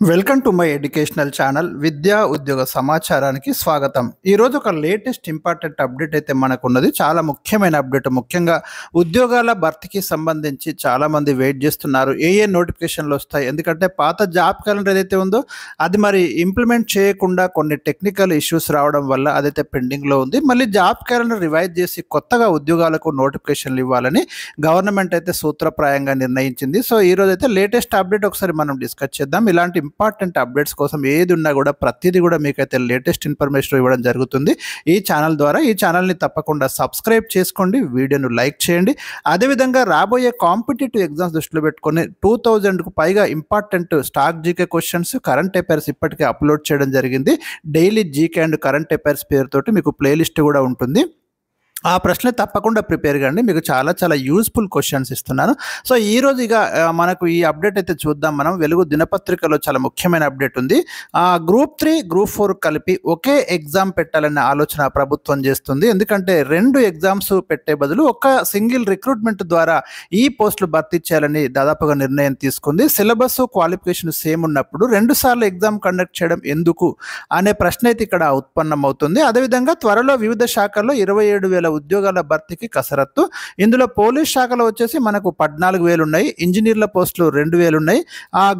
Welcome to my educational channel విద్యా ఉద్యోగ సమాచారానికి స్వాగతం. ఈరోజు ఒక లేటెస్ట్ ఇంపార్టెంట్ అప్డేట్ అయితే మనకున్నది. చాలా ముఖ్యమైన అప్డేట్. ముఖ్యంగా ఉద్యోగాల భర్తీకి సంబంధించి చాలామంది వెయిట్ చేస్తున్నారు. ఏ నోటిఫికేషన్లు వస్తాయి, ఎందుకంటే పాత జాబ్ క్యాలెండర్ ఏదైతే ఉందో అది మరి ఇంప్లిమెంట్ చేయకుండా కొన్ని టెక్నికల్ ఇష్యూస్ రావడం వల్ల అదైతే పెండింగ్లో ఉంది. మళ్ళీ జాబ్ క్యాలెండర్ రివైజ్ చేసి కొత్తగా ఉద్యోగాలకు నోటిఫికేషన్లు ఇవ్వాలని గవర్నమెంట్ అయితే సూత్రప్రాయంగా నిర్ణయించింది. సో ఈరోజు అయితే లేటెస్ట్ అప్డేట్ ఒకసారి మనం డిస్కస్ చేద్దాం. ఇలాంటి ఇంపార్టెంట్ అప్డేట్స్ కోసం ఏది ఉన్నా కూడా ప్రతిదీ కూడా మీకైతే లేటెస్ట్ ఇన్ఫర్మేషన్ ఇవ్వడం జరుగుతుంది ఈ ఛానల్ ద్వారా. ఈ ఛానల్ని తప్పకుండా సబ్స్క్రైబ్ చేసుకోండి, వీడియోను లైక్ చేయండి. అదేవిధంగా రాబోయే కాంపిటేటివ్ ఎగ్జామ్స్ దృష్టిలో పెట్టుకొని 2000కు పైగా important stock GK questions, current affairs ఇప్పటికే అప్లోడ్ చేయడం జరిగింది. Daily GK and current affairs పేరుతోటి మీకు ప్లేలిస్ట్ కూడా ఉంటుంది. ఆ ప్రశ్న తప్పకుండా ప్రిపేర్ కండి, మీకు చాలా చాలా యూస్ఫుల్ క్వశ్చన్స్ ఇస్తున్నాను. సో ఈరోజు ఇక మనకు ఈ అప్డేట్ అయితే చూద్దాం. మనం వెలుగు దినపత్రికలో చాలా ముఖ్యమైన అప్డేట్ ఉంది. గ్రూప్ 3 గ్రూప్ 4 కలిపి ఒకే ఎగ్జామ్ పెట్టాలనే ఆలోచన ప్రభుత్వం చేస్తుంది. ఎందుకంటే 2 ఎగ్జామ్స్ పెట్టే బదులు ఒక సింగిల్ రిక్రూట్మెంట్ ద్వారా ఈ పోస్టులు భర్తీ చేయాలని దాదాపుగా నిర్ణయం తీసుకుంది. సిలబస్ క్వాలిఫికేషన్ సేమ్ ఉన్నప్పుడు 2 సార్లు ఎగ్జామ్ కండక్ట్ చేయడం ఎందుకు అనే ప్రశ్న అయితే ఇక్కడ ఉత్పన్నమవుతుంది. అదేవిధంగా త్వరలో వివిధ శాఖల్లో 27,000 ఉద్యోగాల భర్తీకి కసరత్తు. ఇందులో పోలీస్ శాఖలో వచ్చేసి మనకు 14,000 ఉన్నాయి, ఇంజనీర్ల పోస్టులు 2,000 ఉన్నాయి.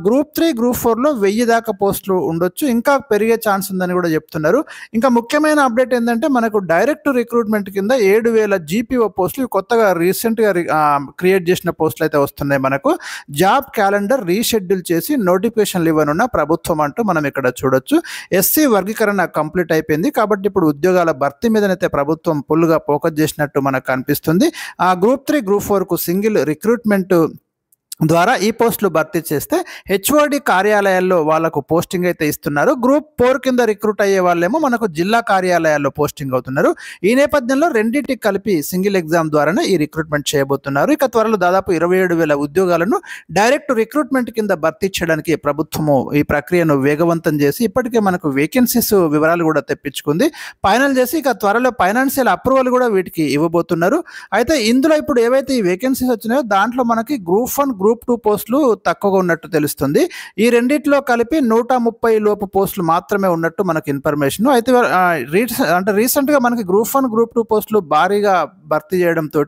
గ్రూప్ 3 గ్రూప్ 4లో 1000 దాకా పోస్టులు ఉండొచ్చు, ఇంకా పెరిగే ఛాన్స్ ఉందని కూడా చెప్తున్నారు. ఇంకా ముఖ్యమైన అప్డేట్ ఏంటంటే మనకు డైరెక్ట్ రిక్రూట్మెంట్ కింద 7,000 జీపీఓ పోస్టులు కొత్తగా రీసెంట్గా క్రియేట్ చేసిన పోస్టులు అయితే వస్తున్నాయి. మనకు జాబ్ క్యాలెండర్ రీషెడ్యూల్ చేసి నోటిఫికేషన్లు ఇవ్వనున్న ప్రభుత్వం అంటూ మనం ఇక్కడ చూడొచ్చు. ఎస్సీ వర్గీకరణ కంప్లీట్ అయిపోయింది కాబట్టి ఇప్పుడు ఉద్యోగాల భర్తీ మీదనైతే ప్రభుత్వం ఫుల్గా ఫోకస్ చేసినట్టు మనకు కనిపిస్తుంది. గ్రూప్ 3 గ్రూప్ 4కు సింగిల్ రిక్రూట్మెంట్ ద్వారా ఈ పోస్టులు భర్తీ చేస్తే హెచ్ఓడి కార్యాలయాల్లో వాళ్ళకు పోస్టింగ్ అయితే ఇస్తున్నారు. గ్రూప్ 4 కింద రిక్రూట్ అయ్యే వాళ్ళేమో మనకు జిల్లా కార్యాలయాల్లో పోస్టింగ్ అవుతున్నారు. ఈ నేపథ్యంలో రెండింటికి కలిపి సింగిల్ ఎగ్జామ్ ద్వారానే ఈ రిక్రూట్మెంట్ చేయబోతున్నారు. ఇక త్వరలో దాదాపు 27,000 ఉద్యోగాలను డైరెక్ట్ రిక్రూట్మెంట్ కింద భర్తీ చేయడానికి ప్రభుత్వము ఈ ప్రక్రియను వేగవంతం చేసి ఇప్పటికే మనకు వేకెన్సీస్ వివరాలు కూడా తెప్పించుకుంది, ఫైనల్ చేసి ఇక త్వరలో ఫైనాన్షియల్ అప్రూవల్ కూడా వీటికి ఇవ్వబోతున్నారు. అయితే ఇందులో ఇప్పుడు ఏవైతే ఈ వేకెన్సీస్ వచ్చినాయో దాంట్లో మనకి గ్రూప్ 1 గ్రూప్ 2 పోస్టులు తక్కువగా ఉన్నట్టు తెలుస్తుంది. ఈ రెండిట్లో కలిపి 130 లోపు పోస్టులు మాత్రమే ఉన్నట్టు మనకు ఇన్ఫర్మేషన్. అయితే రీసెంట్గా మనకి గ్రూప్ 1 గ్రూప్ 2 పోస్టులు భారీగా భర్తీ చేయడంతో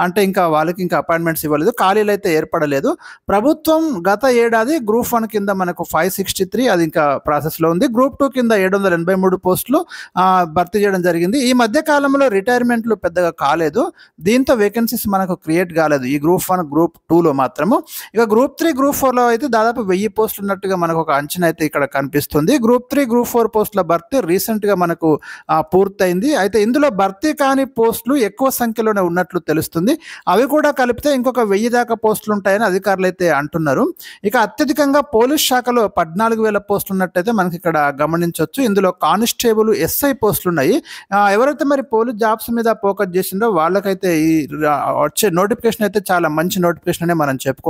అంటే ఇంకా వాళ్ళకి ఇంకా అపాయింట్మెంట్స్ ఇవ్వలేదు, ఖాళీలు అయితే ఏర్పడలేదు. ప్రభుత్వం గత ఏడాది గ్రూప్ 1 కింద మనకు 563 అది ఇంకా ప్రాసెస్లో ఉంది. గ్రూప్ 2 కింద 783 పోస్టులు భర్తీ చేయడం జరిగింది. ఈ మధ్య కాలంలో రిటైర్మెంట్లు పెద్దగా కాలేదు, దీంతో వేకెన్సీస్ మనకు క్రియేట్ కాలేదు ఈ గ్రూప్ 1 గ్రూప్ 2లో మాత్రము. ఇక గ్రూప్ 3 గ్రూప్ 4లో అయితే దాదాపు 1000 పోస్టులు ఉన్నట్టుగా మనకు ఒక అంచనా అయితే ఇక్కడ కనిపిస్తుంది. గ్రూప్ 3 గ్రూప్ 4 పోస్టుల భర్తీ రీసెంట్గా మనకు పూర్తయింది. అయితే ఇందులో భర్తీ కాని పోస్టులు ఎక్కువ సంఖ్యలోనే ఉన్నట్లు తెలుస్తుంది. అవి కూడా కలిపితే ఇంకొక 1000 దాకా పోస్టులు ఉంటాయని అధికారులు అయితే అంటున్నారు. ఇక అత్యధికంగా పోలీస్ శాఖలో 14,000 పోస్టులు ఉన్నట్టయితే మనకి ఇక్కడ గమనించవచ్చు. ఇందులో కానిస్టేబుల్ ఎస్ఐ పోస్టులు ఉన్నాయి. ఎవరైతే మరి పోలీస్ జాబ్స్ మీద ఫోకస్ చేసిందో వాళ్ళకైతే ఈ వచ్చే నోటిఫికేషన్ అయితే చాలా మంచి నోటిఫికేషన్ అనే మనం చెప్పుకోవచ్చు.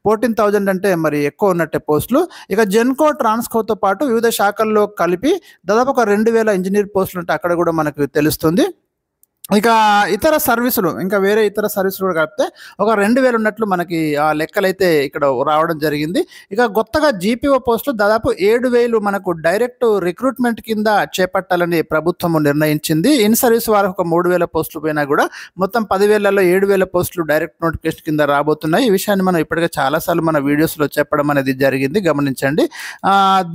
14,000 అంటే మరి ఎక్కువ ఉన్నట్టే పోస్టులు. ఇక జెన్కో ట్రాన్స్కోతో పాటు వివిధ శాఖల్లో కలిపి దాదాపు ఒక 2,000 ఇంజనీర్ పోస్టులు ఉంటే అక్కడ కూడా మనకు తెలుస్తుంది. ఇక ఇతర సర్వీసులు ఇంకా వేరే ఇతర సర్వీసులు కూడా కలిపితే ఒక 2,000 ఉన్నట్లు మనకి ఆ లెక్కలైతే ఇక్కడ రావడం జరిగింది. ఇక కొత్తగా జీపీఓ పోస్టులు దాదాపు 7,000 మనకు డైరెక్ట్ రిక్రూట్మెంట్ కింద చేపట్టాలని ప్రభుత్వం నిర్ణయించింది. ఇన్ సర్వీస్ వారికి ఒక 3,000 పోస్టులు పోయినా కూడా మొత్తం 10,000లో 7,000 పోస్టులు డైరెక్ట్ నోటిఫికేషన్ కింద రాబోతున్నాయి. ఈ విషయాన్ని మనం ఇప్పటికే చాలాసార్లు మన వీడియోస్లో చెప్పడం అనేది జరిగింది, గమనించండి.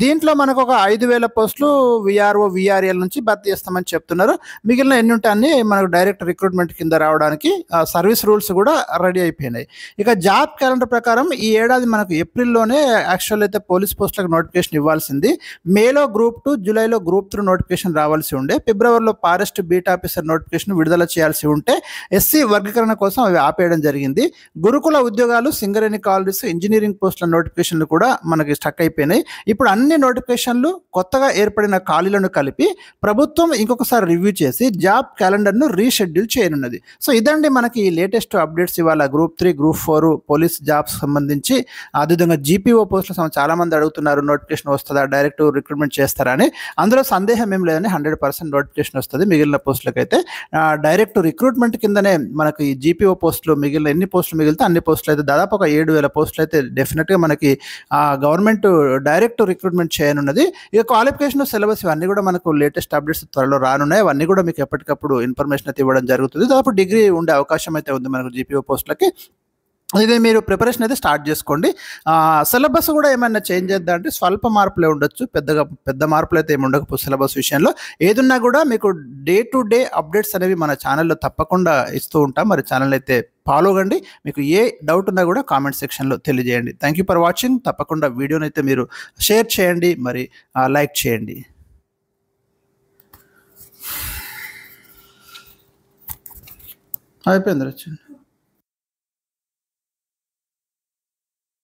దీంట్లో మనకు ఒక 5,000 పోస్టులు విఆర్ఓ విఆర్ఎల్ నుంచి భర్తీ చేస్తామని చెప్తున్నారు. మిగిలిన ఎన్ని ఉంటాయని మన డైరెక్ట్ రిక్రూట్మెంట్ కింద రావడానికి సర్వీస్ రూల్స్ కూడా రెడీ అయిపోయినాయి. ఇక జాబ్ క్యాలెండర్ ప్రకారం ఈ ఏడాది మనకు ఏప్రిల్లోనే యాక్చువల్ అయితే పోలీస్ పోస్టులకు నోటిఫికేషన్ ఇవ్వాల్సింది. మేలో గ్రూప్ 2, జూలైలో గ్రూప్ 3 నోటిఫికేషన్ రావాల్సి ఉండే. ఫిబ్రవరిలో ఫారెస్ట్ బీట్ ఆఫీసర్ నోటిఫికేషన్ విడుదల చేయాల్సి ఉంటే ఎస్సీ వర్గీకరణ కోసం అవి ఆపేయడం జరిగింది. గురుకుల ఉద్యోగాలు, సింగరేణి కాలేజెస్, ఇంజనీరింగ్ పోస్టుల నోటిఫికేషన్లు కూడా మనకి స్టక్ అయిపోయినాయి. ఇప్పుడు అన్ని నోటిఫికేషన్లు కొత్తగా ఏర్పడిన ఖాళీలను కలిపి ప్రభుత్వం ఇంకొకసారి రివ్యూ చేసి జాబ్ క్యాలెండర్ను రీషెడ్యూల్ చేయనున్నది. సో ఇదండి మనకి లేటెస్ట్ అప్డేట్స్ ఇవాళ గ్రూప్ 3, గ్రూప్ 4 పోలీస్ జాబ్స్ సంబంధించి. అదేవిధంగా జీపీఓ పోస్టులు చాలామంది అడుగుతున్నారు, నోటిఫికేషన్ వస్తుందా, డైరెక్ట్ రిక్రూట్మెంట్ చేస్తారా అని. అందులో సందేహం ఏం లేదని 100% నోటిఫికేషన్ వస్తుంది. మిగిలిన పోస్టులకైతే డైరెక్ట్ రిక్రూట్మెంట్ కిందనే మనకి జీపీఓ పోస్టులు మిగిలిన ఎన్ని పోస్టులు మిగిలితే అన్ని పోస్టులు అయితే దాదాపు ఒక 7,000 పోస్టులు అయితే డెఫినెట్గా మనకి గవర్నమెంట్ డైరెక్ట్ రిక్రూట్మెంట్ చేయనున్నది. ఇక క్వాలిఫికేషన్, సిలబస్ ఇవన్నీ కూడా మనకు లేటెస్ట్ అప్డేట్స్ త్వరలో రానున్నాయి. అవన్నీ కూడా మీకు ఎప్పటికప్పుడు ఇన్ఫర్మేషన్ అయితే ఇవ్వడం జరుగుతుంది. దాదాపు డిగ్రీ ఉండే అవకాశం అయితే ఉంది మనకు జీపీఓ పోస్టులకి. ఇది మీరు ప్రిపరేషన్ అయితే స్టార్ట్ చేసుకోండి. సిలబస్ కూడా ఏమైనా చేంజ్ చేద్దాం అంటే స్వల్ప మార్పులే ఉండొచ్చు, పెద్ద మార్పులు అయితే ఏమి ఉండకపో సిలబస్ విషయంలో. ఏదున్నా కూడా మీకు డే టు డే అప్డేట్స్ అనేవి మన ఛానల్లో తప్పకుండా ఇస్తూ ఉంటాం. మరి ఛానల్ అయితే ఫాలో కండి. మీకు ఏ డౌట్ ఉన్నా కూడా కామెంట్ సెక్షన్లో తెలియజేయండి. Thank you for watching. తప్పకుండా వీడియోని అయితే మీరు షేర్ చేయండి, మరి లైక్ చేయండి. అయిపోయింది. వచ్చింది.